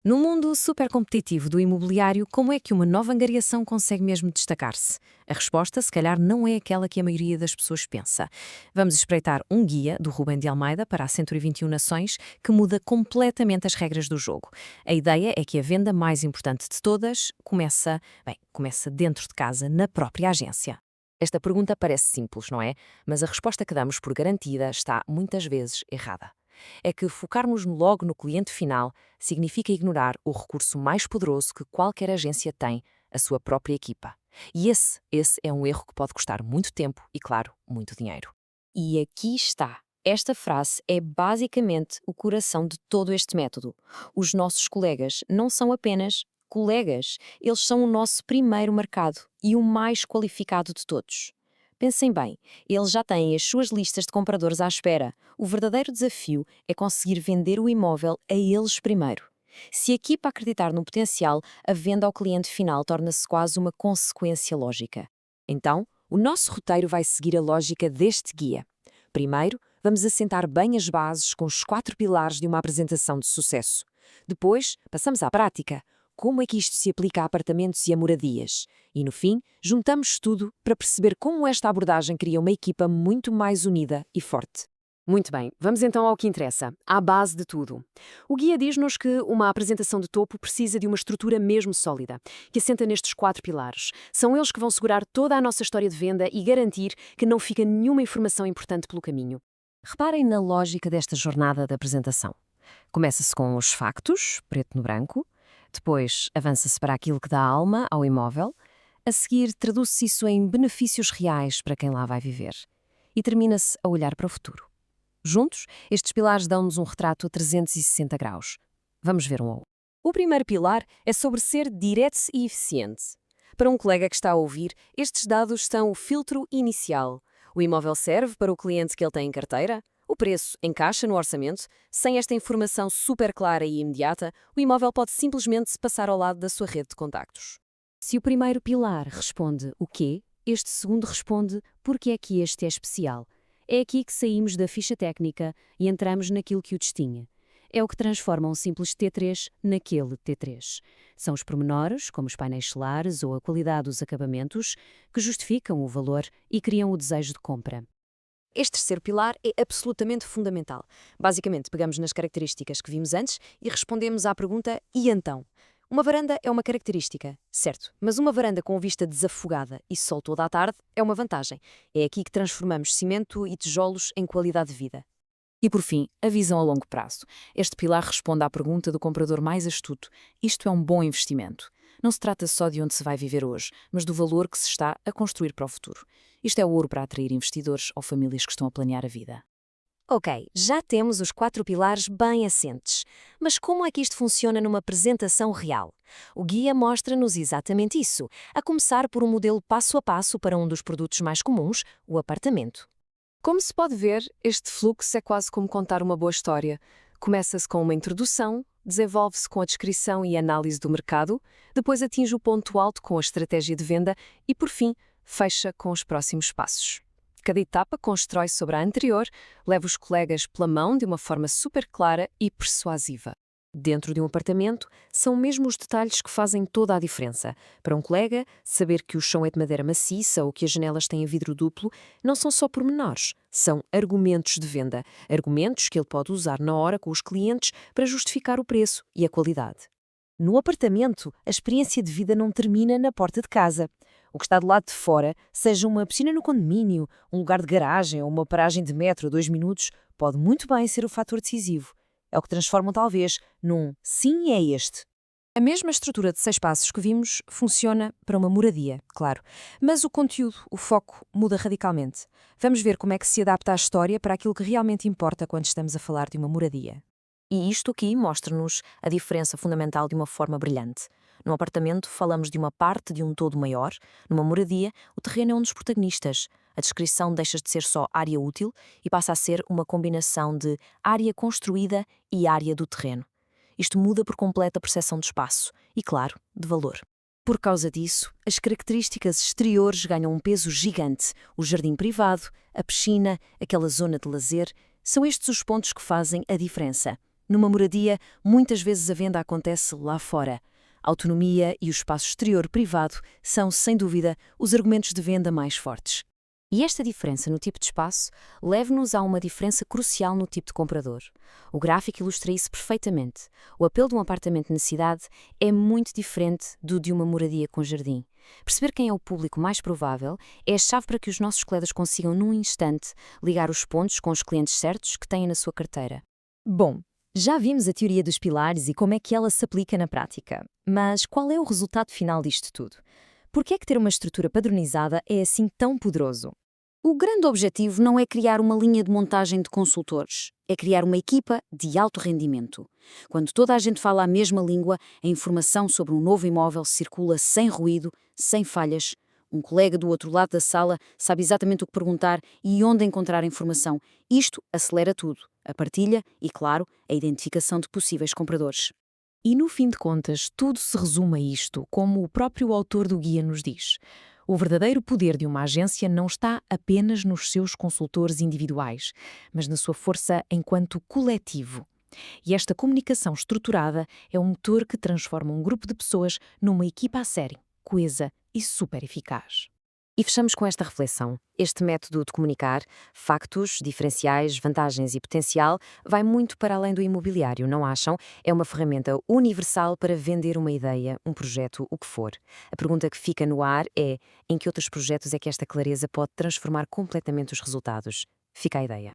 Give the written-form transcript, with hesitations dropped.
No mundo super competitivo do imobiliário, como é que uma nova angariação consegue mesmo destacar-se? A resposta, se calhar, não é aquela que a maioria das pessoas pensa. Vamos espreitar um guia do Rubem de Almeida para a 121 Nações que muda completamente as regras do jogo. A ideia é que a venda mais importante de todas começa dentro de casa, na própria agência. Esta pergunta parece simples, não é? Mas a resposta que damos por garantida está muitas vezes errada. É que focarmos logo no cliente final significa ignorar o recurso mais poderoso que qualquer agência tem, a sua própria equipa. E esse é um erro que pode custar muito tempo e, claro, muito dinheiro. E aqui está. Esta frase é basicamente o coração de todo este método. Os nossos colegas não são apenas colegas, eles são o nosso primeiro mercado e o mais qualificado de todos. Pensem bem, eles já têm as suas listas de compradores à espera. O verdadeiro desafio é conseguir vender o imóvel a eles primeiro. Se a equipa acreditar no potencial, a venda ao cliente final torna-se quase uma consequência lógica. Então, o nosso roteiro vai seguir a lógica deste guia. Primeiro, vamos assentar bem as bases com os 4 pilares de uma apresentação de sucesso. Depois, passamos à prática. Como é que isto se aplica a apartamentos e a moradias? E, no fim, juntamos tudo para perceber como esta abordagem cria uma equipa muito mais unida e forte. Muito bem, vamos então ao que interessa, à base de tudo. O guia diz-nos que uma apresentação de topo precisa de uma estrutura mesmo sólida, que assenta nestes 4 pilares. São eles que vão segurar toda a nossa história de venda e garantir que não fica nenhuma informação importante pelo caminho. Reparem na lógica desta jornada de apresentação. Começa-se com os factos, preto no branco, depois avança-se para aquilo que dá alma ao imóvel, a seguir traduz-se isso em benefícios reais para quem lá vai viver e termina-se a olhar para o futuro. Juntos, estes pilares dão-nos um retrato a 360 graus. Vamos ver um ao outro. O primeiro pilar é sobre ser direto e eficiente. Para um colega que está a ouvir, estes dados são o filtro inicial. O imóvel serve para o cliente que ele tem em carteira? O preço encaixa no orçamento? Sem esta informação super clara e imediata, o imóvel pode simplesmente se passar ao lado da sua rede de contactos. Se o primeiro pilar responde o quê, este segundo responde porque é que este é especial. É aqui que saímos da ficha técnica e entramos naquilo que o distingue. É o que transforma um simples T3 naquele T3. São os pormenores, como os painéis solares ou a qualidade dos acabamentos, que justificam o valor e criam o desejo de compra. Este terceiro pilar é absolutamente fundamental. Basicamente, pegamos nas características que vimos antes e respondemos à pergunta "e então?". Uma varanda é uma característica, certo, mas uma varanda com vista desafogada e sol toda a tarde é uma vantagem. É aqui que transformamos cimento e tijolos em qualidade de vida. E por fim, a visão a longo prazo. Este pilar responde à pergunta do comprador mais astuto: isto é um bom investimento? Não se trata só de onde se vai viver hoje, mas do valor que se está a construir para o futuro. Isto é ouro para atrair investidores ou famílias que estão a planear a vida. Ok, já temos os 4 pilares bem assentes. Mas como é que isto funciona numa apresentação real? O guia mostra-nos exatamente isso, a começar por um modelo passo a passo para um dos produtos mais comuns, o apartamento. Como se pode ver, este fluxo é quase como contar uma boa história. Começa-se com uma introdução, desenvolve-se com a descrição e análise do mercado, depois atinge o ponto alto com a estratégia de venda e, por fim, fecha com os próximos passos. Cada etapa constrói sobre a anterior, leva os colegas pela mão de uma forma super clara e persuasiva. Dentro de um apartamento, são mesmo os detalhes que fazem toda a diferença. Para um colega, saber que o chão é de madeira maciça ou que as janelas têm vidro duplo não são só pormenores, são argumentos de venda, argumentos que ele pode usar na hora com os clientes para justificar o preço e a qualidade. No apartamento, a experiência de vida não termina na porta de casa. O que está do lado de fora, seja uma piscina no condomínio, um lugar de garagem ou uma paragem de metro a 2 minutos, pode muito bem ser o fator decisivo. É o que transforma talvez num "sim, é este". A mesma estrutura de 6 passos que vimos funciona para uma moradia, claro. Mas o conteúdo, o foco, muda radicalmente. Vamos ver como é que se adapta à história para aquilo que realmente importa quando estamos a falar de uma moradia. E isto aqui mostra-nos a diferença fundamental de uma forma brilhante. Num apartamento, falamos de uma parte de um todo maior. Numa moradia, o terreno é um dos protagonistas. A descrição deixa de ser só área útil e passa a ser uma combinação de área construída e área do terreno. Isto muda por completo a percepção de espaço e, claro, de valor. Por causa disso, as características exteriores ganham um peso gigante. O jardim privado, a piscina, aquela zona de lazer, são estes os pontos que fazem a diferença. Numa moradia, muitas vezes a venda acontece lá fora. A autonomia e o espaço exterior privado são, sem dúvida, os argumentos de venda mais fortes. E esta diferença no tipo de espaço leva-nos a uma diferença crucial no tipo de comprador. O gráfico ilustra isso perfeitamente. O apelo de um apartamento na cidade é muito diferente do de uma moradia com jardim. Perceber quem é o público mais provável é a chave para que os nossos colegas consigam, num instante, ligar os pontos com os clientes certos que têm na sua carteira. Bom, já vimos a teoria dos pilares e como é que ela se aplica na prática. Mas qual é o resultado final disto tudo? Por que é que ter uma estrutura padronizada é assim tão poderoso? O grande objetivo não é criar uma linha de montagem de consultores, é criar uma equipa de alto rendimento. Quando toda a gente fala a mesma língua, a informação sobre um novo imóvel circula sem ruído, sem falhas. Um colega do outro lado da sala sabe exatamente o que perguntar e onde encontrar a informação. Isto acelera tudo, a partilha e, claro, a identificação de possíveis compradores. E no fim de contas, tudo se resume a isto, como o próprio autor do guia nos diz. O verdadeiro poder de uma agência não está apenas nos seus consultores individuais, mas na sua força enquanto coletivo. E esta comunicação estruturada é o motor que transforma um grupo de pessoas numa equipa a sério, coesa e super eficaz. E fechamos com esta reflexão. Este método de comunicar, factos, diferenciais, vantagens e potencial, vai muito para além do imobiliário, não acham? É uma ferramenta universal para vender uma ideia, um projeto, o que for. A pergunta que fica no ar é: em que outros projetos é que esta clareza pode transformar completamente os resultados? Fica a ideia.